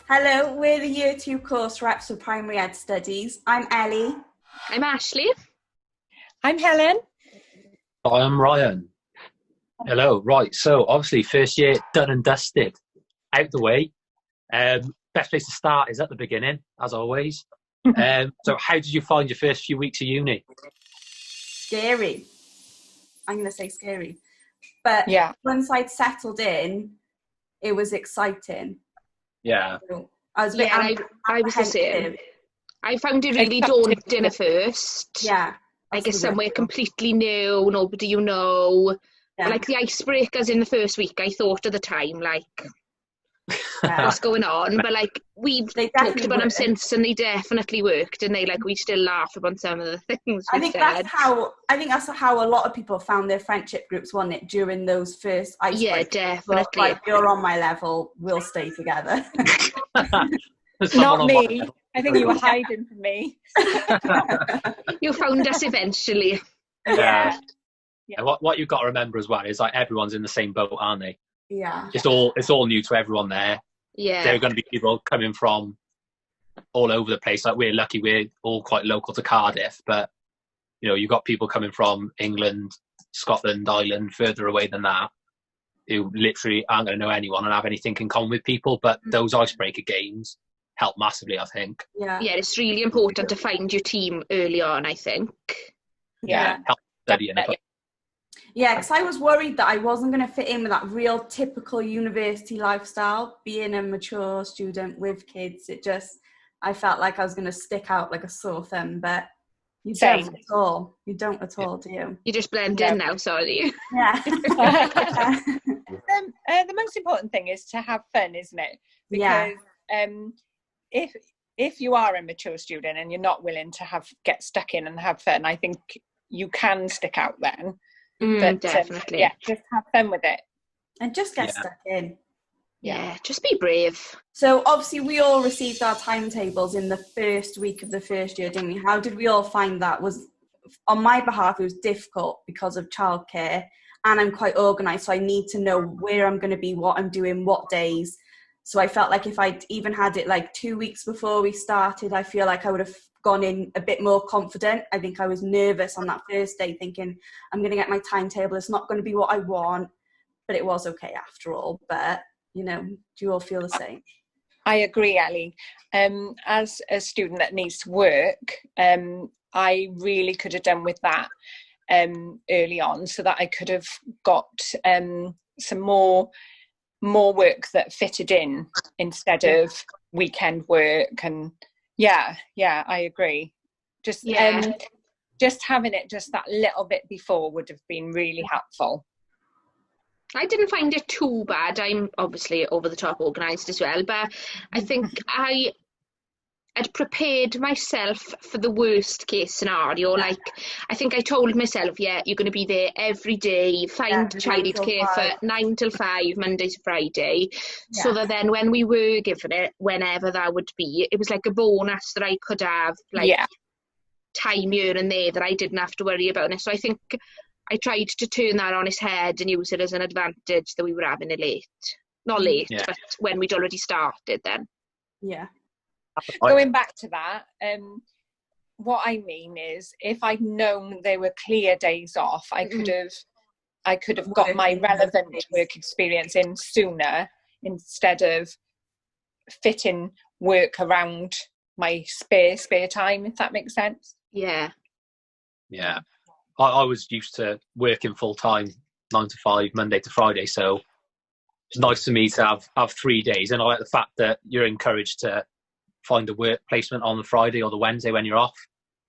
Hello, we're the Year 2 course reps for Primary Ed Studies. I'm Ellie. I'm Ashleigh. I'm Helen. I'm Ryan. Hello. Right, so obviously first year done and dusted, out the way. Best place to start is at the beginning, as always. So how did you find your first few weeks of uni? Scary. I'm going to say scary. But once I'd settled in, it was exciting. Yeah. So I was a bit I was the same. I found it really daunting at first. Yeah. I guess somewhere completely new, nobody you know. Yeah. Like the icebreakers in the first week, I thought at the time, like, what's going on? But like, we've talked about them since, and they definitely worked, and they we still laugh about some of the things we said. That's how a lot of people found their friendship groups, wasn't it, during those first icebreakers? Yeah, definitely. Like, you're on my level, we'll stay together. Not me. I think you were hiding from me. You found us eventually. Yeah. What you've got to remember as well is like everyone's in the same boat, aren't they? Yeah. It's all new to everyone there. Yeah. There are going to be people coming from all over the place. Like, we're lucky we're all quite local to Cardiff, but you've got people coming from England, Scotland, Ireland, further away than that, who literally aren't going to know anyone and have anything in common with people. But those icebreaker games help massively, I think. Yeah, it's really important to find your team early on, I think. Yeah. Help studying. Yeah, because I was worried that I wasn't going to fit in with that real typical university lifestyle, being a mature student with kids. I felt like I was going to stick out like a sore thumb, but you don't at all. You don't at all, do you? You just blend in now, sorry. Yeah. The most important thing is to have fun, isn't it? Because if you are a mature student and you're not willing to get stuck in and have fun, I think you can stick out then. But definitely. Just have fun with it. And just get stuck in. Yeah, just be brave. So obviously we all received our timetables in the first week of the first year, didn't we? How did we all find that? On my behalf, it was difficult because of childcare, and I'm quite organised, so I need to know where I'm going to be, what I'm doing, what days. So I felt like if I'd even had it like 2 weeks before we started, I feel like I would have gone in a bit more confident. I think I was nervous on that first day, thinking I'm going to get my timetable. It's not going to be what I want, but it was okay after all. But, do you all feel the same? I agree, Ellie. As a student that needs to work, I really could have done with that early on, so that I could have got some more work that fitted in instead of weekend work. And I agree. Just having it just that little bit before would have been really helpful. I didn't find it too bad. I'm obviously over the top organised as well, but I think I had prepared myself for the worst case scenario. Like, I think I told myself, you're going to be there every day, find childcare for 9 till 5, Monday to Friday, so that then when we were given it, whenever that would be, it was like a bonus that I could have, time here and there that I didn't have to worry about it. So I think I tried to turn that on its head and use it as an advantage that we were having it late. Not late, but when we'd already started then. Yeah. Going back to that, what I mean is, if I'd known there were clear days off, I could have got my relevant work experience in sooner, instead of fitting work around my spare time, if that makes sense. Yeah. I was used to working full time, 9 to 5, Monday to Friday, so it's nice for me to have 3 days. And I like the fact that you're encouraged to find a work placement on the Friday or the Wednesday when you're off.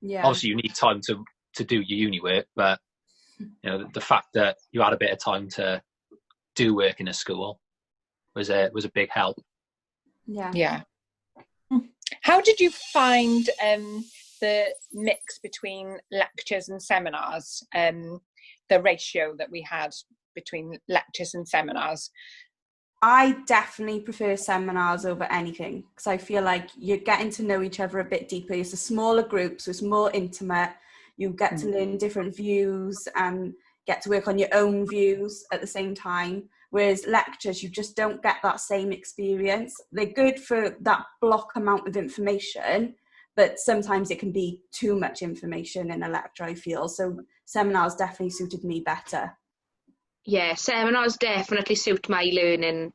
Yeah. Obviously, you need time to do your uni work, but the fact that you had a bit of time to do work in a school was a big help. Yeah. How did you find the mix between lectures and seminars, the ratio that we had between lectures and seminars? I definitely prefer seminars over anything, because I feel like you're getting to know each other a bit deeper. It's a smaller group, so it's more intimate. You get to learn different views and get to work on your own views at the same time. Whereas lectures, you just don't get that same experience. They're good for that block amount of information, but sometimes it can be too much information in a lecture, I feel. So seminars definitely suited me better. Yeah, seminars definitely suit my learning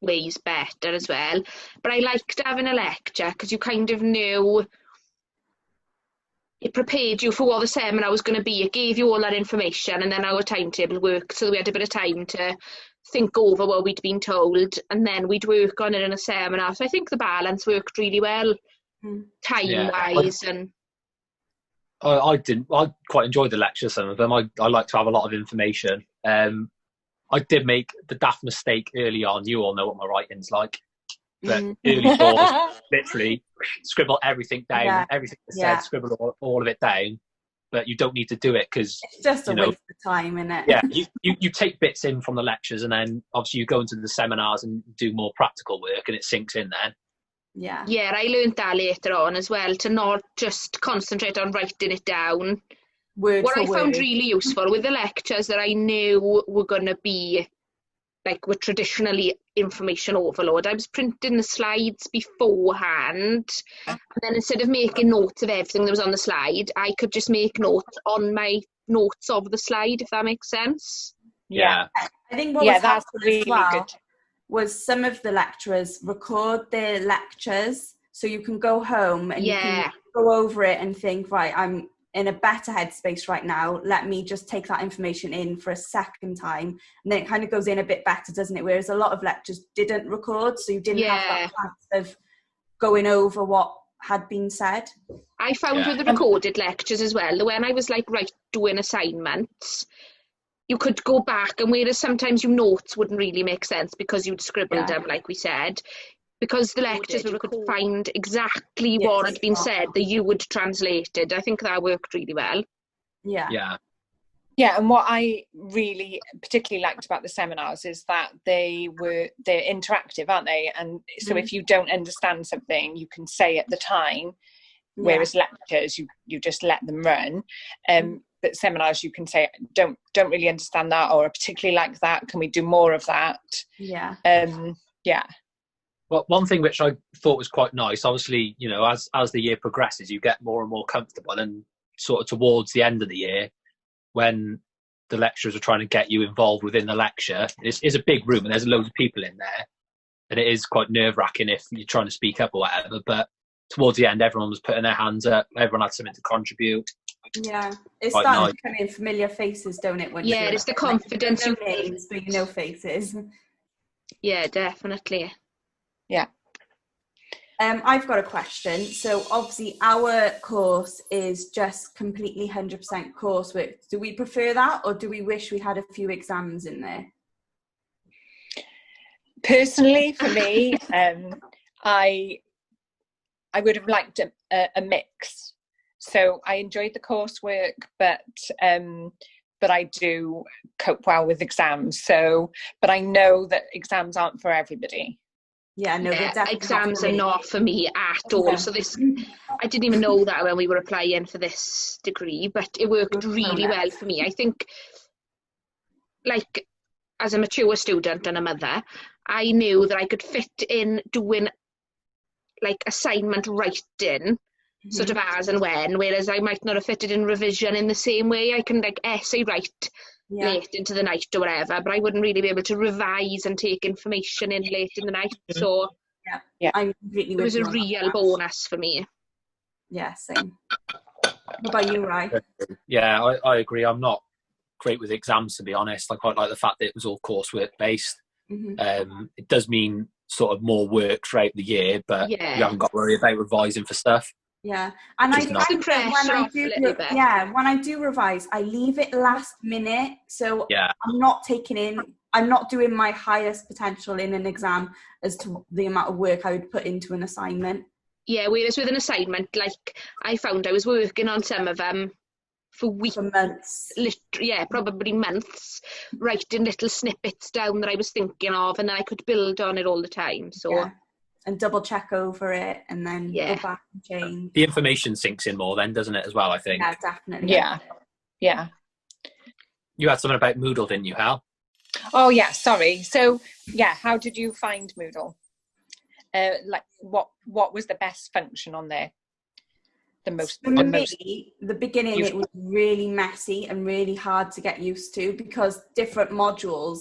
ways better as well. But I liked having a lecture because you kind of knew, it prepared you for what the seminar was going to be. It gave you all that information, and then our timetable worked so we had a bit of time to think over what we'd been told, and then we'd work on it in a seminar. So I think the balance worked really well, time-wise. And I quite enjoyed the lectures, some of them. I like to have a lot of information. I did make the daft mistake early on. You all know what my writing's like. But early doors, literally scribble everything down, everything that's said, scribble all of it down. But you don't need to do it because it's just a waste of time, isn't it? Yeah, you take bits in from the lectures, and then obviously you go into the seminars and do more practical work, and it sinks in then. Yeah, I learned that later on as well, to not just concentrate on writing it down. What I found really useful with the lectures that I knew were going to be like were traditionally information overload, I was printing the slides beforehand, and then instead of making notes of everything that was on the slide, I could just make notes on my notes of the slide, if that makes sense. Yeah. I think what was helpful really as well good was some of the lecturers record their lectures, so you can go home and you can go over it and think, right, I'm in a better headspace right now, let me just take that information in for a second time, and then it kind of goes in a bit better, doesn't it? Whereas a lot of lectures didn't record, so you didn't have that chance of going over what had been said. I found with the recorded lectures as well, when I was like doing assignments, you could go back, and whereas sometimes your notes wouldn't really make sense because you'd scribbled them, like we said, because the lectures you could find exactly what had been said that you would translated. I think that worked really well. Yeah, and what I really particularly liked about the seminars is that they're interactive, aren't they? And so if you don't understand something, you can say at the time, whereas lectures, you just let them run. But seminars, you can say, don't really understand that, or I particularly like that. Can we do more of that? Yeah. Well, one thing which I thought was quite nice, obviously, as the year progresses, you get more and more comfortable, and sort of towards the end of the year, when the lecturers are trying to get you involved within the lecture, it's a big room and there's loads of people in there, and it is quite nerve-wracking if you're trying to speak up or whatever, but towards the end, everyone was putting their hands up, everyone had something to contribute. Yeah, it's starting to come in familiar faces, don't it? It's the confidence. You know names, but you know faces. Yeah, definitely. Yeah. I've got a question. So obviously our course is just completely 100% coursework. Do we prefer that, or do we wish we had a few exams in there? Personally, for me, I would have liked a mix. So I enjoyed the coursework, but I do cope well with exams. But I know that exams aren't for everybody. Yeah, no, exams are not for me at all. So I didn't even know that when we were applying for this degree, but it worked really well for me. I think, like, as a mature student and a mother, I knew that I could fit in doing like assignment writing sort of as and when, whereas I might not have fitted in revision in the same way. I can like essay write late into the night or whatever, but I wouldn't really be able to revise and take information in late in the night. So I'm completely. It was a real bonus for me. Yeah, same. What about you, Ryan? Yeah, I agree. I'm not great with exams, to be honest. I quite like the fact that it was all coursework based. It does mean sort of more work throughout the year, but you haven't got to worry about revising for stuff. Yeah, and I think when I do revise, I leave it last minute, so I'm not doing my highest potential in an exam as to the amount of work I would put into an assignment. Yeah, whereas with an assignment, like I found I was working on some of them for weeks, for months. Probably months, writing little snippets down that I was thinking of, and then I could build on it all the time. So. And double check over it, and then go back and change. The information sinks in more then, doesn't it, as well, I think? Yeah, definitely. Yeah. You had something about Moodle, didn't you, Hal? Oh yeah, sorry. So yeah, how did you find Moodle? Like what was the best function on there? For me, the beginning, it was really messy and really hard to get used to because different modules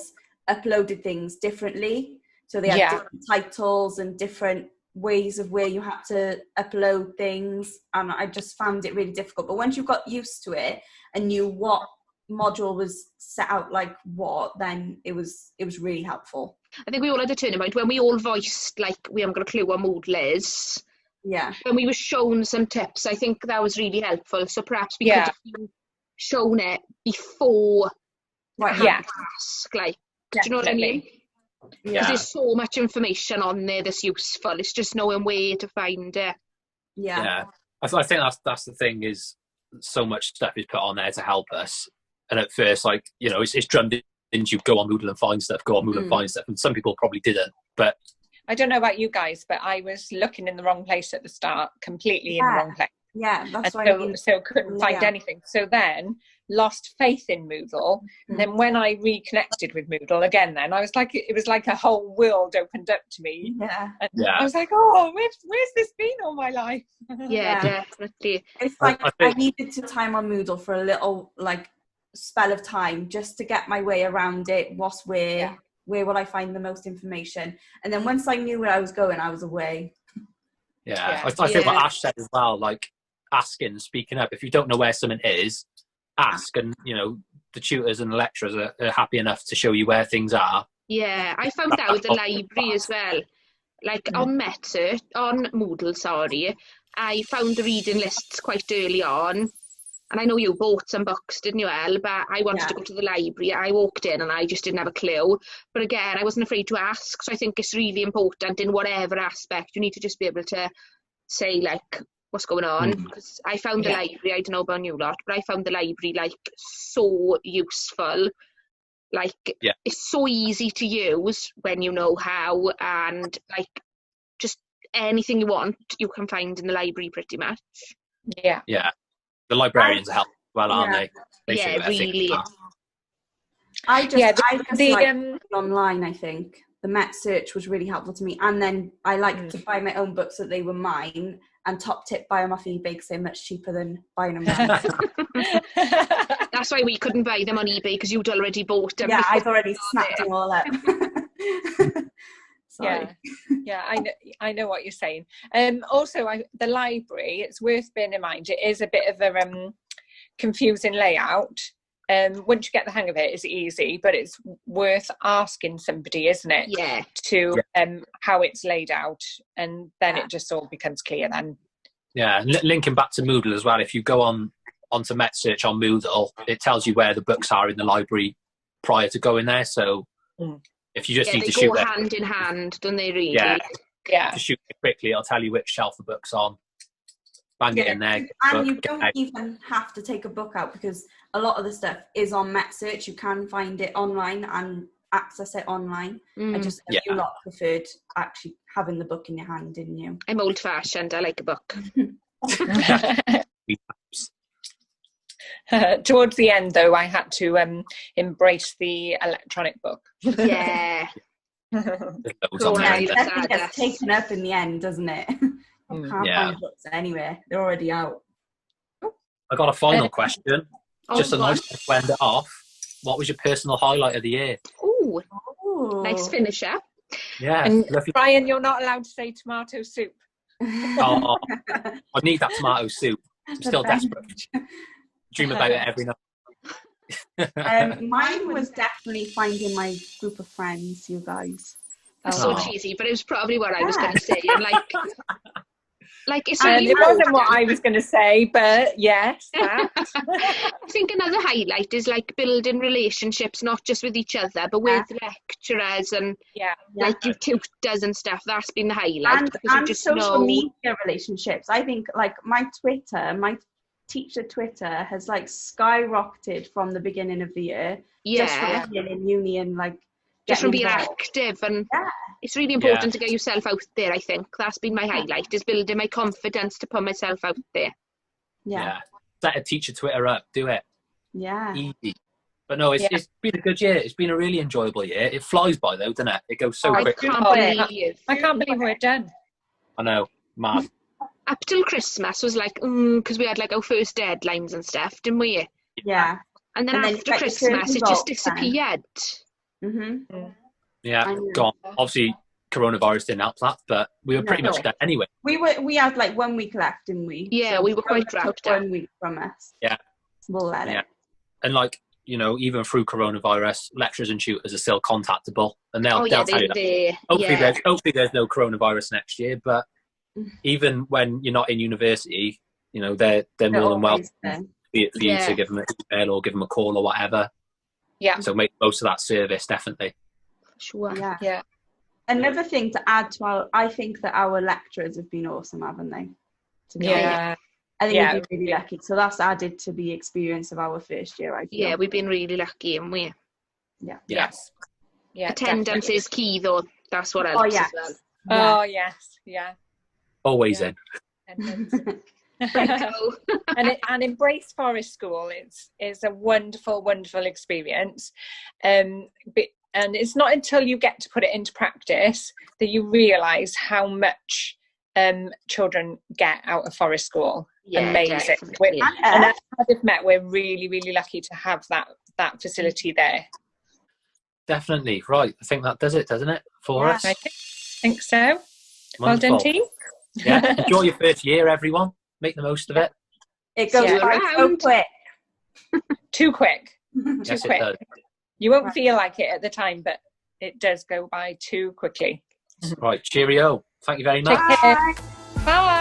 uploaded things differently. So they had different titles and different ways of where you had to upload things, and I just found it really difficult. But once you got used to it and knew what module was set out like what, then it was really helpful. I think we all had a turning point when we all voiced like we haven't got a clue what Moodle is. Yeah. When we were shown some tips, I think that was really helpful. So perhaps we could have shown it before ask, like, do you know what I mean? Because there's so much information on there that's useful. It's just knowing where to find it. Yeah. I think that's the thing, is so much stuff is put on there to help us. And at first, like, you know, it's drummed into you, go on Moodle and find stuff, and find stuff. And some people probably didn't, but I don't know about you guys, but I was looking in the wrong place at the start, completely in the wrong place. Yeah, that's why. So couldn't find anything. So then lost faith in Moodle. And then when I reconnected with Moodle again, then I was like, it was like a whole world opened up to me. Yeah. And I was like, oh, where's this been all my life? Yeah, definitely. It's like I needed to time on Moodle for a little like spell of time just to get my way around it. What's where will I find the most information? And then once I knew where I was going, I was away. I think what Ash said as well, like asking, speaking up. If you don't know where something is, ask, and you know the tutors and the lecturers are happy enough to show you where things are. Yeah, I found that with the library as well. Like on Moodle, I found the reading lists quite early on. And I know you bought some books, didn't you, Elle? But I wanted to go to the library. I walked in and I just didn't have a clue. But again, I wasn't afraid to ask. So I think it's really important in whatever aspect. You need to just be able to say, like, what's going on. Because I found the library, I don't know about you lot, but I found the library, like, so useful. Like, it's so easy to use when you know how. And, like, just anything you want, you can find in the library pretty much. Yeah. Yeah. The librarians help well, aren't they? Really. I just like online. I think the Met search was really helpful to me, and then I like to buy my own books so that they were mine. And top tip: buy them off eBay because they're much cheaper than buying them. That's why we couldn't buy them on eBay, because you'd already bought them. Yeah, I've already snapped them all up. Sorry. Yeah, I know what you're saying. Also, the library, it's worth bearing in mind, it is a bit of a confusing layout. Once you get the hang of it, it's easy, but it's worth asking somebody, isn't it? Yeah. To how it's laid out, and then it just all becomes clear then. Yeah, and linking back to Moodle as well, if you go onto Met Search on Moodle, it tells you where the books are in the library prior to going there, so... If you just need to shoot it, hand in hand, don't they really? Yeah. To shoot it quickly, it'll tell you which shelf the book's on. Bang it in there. And you don't even have to take a book out, because a lot of the stuff is on Met Search. You can find it online and access it online. I just you lot preferred actually having the book in your hand, didn't you? I'm old fashioned. I like a book. Towards the end, though, I had to embrace the electronic book. Yeah. It gets taken up in the end, doesn't it? I can't find books anywhere. They're already out. I got a final question. Just a nice to end it off. What was your personal highlight of the year? Ooh. Nice finisher. Yeah. And Brian, you're not allowed to say tomato soup. I need that tomato soup. I'm still desperate. Dream about it every night. Mine was definitely finding my group of friends, you guys. That's so cheesy, but it was probably what I was going to say. And like it's really it wasn't what I was going to say, but yes. I think another highlight is like building relationships, not just with each other, but with lecturers and like your tutors and stuff. That's been the highlight. And just social media relationships. I think like my teacher Twitter has like skyrocketed from the beginning of the year. Just from being in uni and like just from being active, and it's really important to get yourself out there. I think that's been my highlight, is building my confidence to put myself out there. Set a teacher Twitter up, do it. Easy. But no, it's been a good year. It's been a really enjoyable year. It flies by though, doesn't it? It goes so quick. I can't believe we're done. I know, mad. Up till Christmas was like, because we had like our first deadlines and stuff, didn't we? Yeah. And then after Christmas, it just disappeared. Yeah, gone. Obviously, coronavirus didn't help that, but we were pretty much done anyway. We had like 1 week left, didn't we? Yeah, so we were quite wrapped up. 1 week from us. Yeah. We'll let it. And like, you know, even through coronavirus, lecturers and tutors are still contactable, and they'll tell you that. Hopefully there's no coronavirus next year, but even when you're not in university, you know, they're more than welcome for you to give them an email or give them a call or whatever. Yeah. So make most of that service, definitely. Sure. Yeah. Another thing to add to I think that our lecturers have been awesome, haven't they? I think we've been really lucky. So that's added to the experience of our first year, I feel. Yeah, we've been really lucky, haven't we? Yeah. Yes. Yeah. Attendance is key, though. That's what helps as Oh, well. yes. Yeah. Always in. and Embrace Forest School is a wonderful experience, and it's not until you get to put it into practice that you realise how much children get out of Forest School. Amazing. And at Cardiff Met, we're really lucky to have that facility there. Definitely. Right, I think that does it, doesn't it, for us? I think so. Wonderful. Well done, team. Yeah, enjoy your first year, everyone. Make the most of it. It goes by so quick. Too quick. Yes, Too quick. it does. You won't feel like it at the time, but it does go by too quickly. Right, cheerio. Thank you very much. Take care. Bye.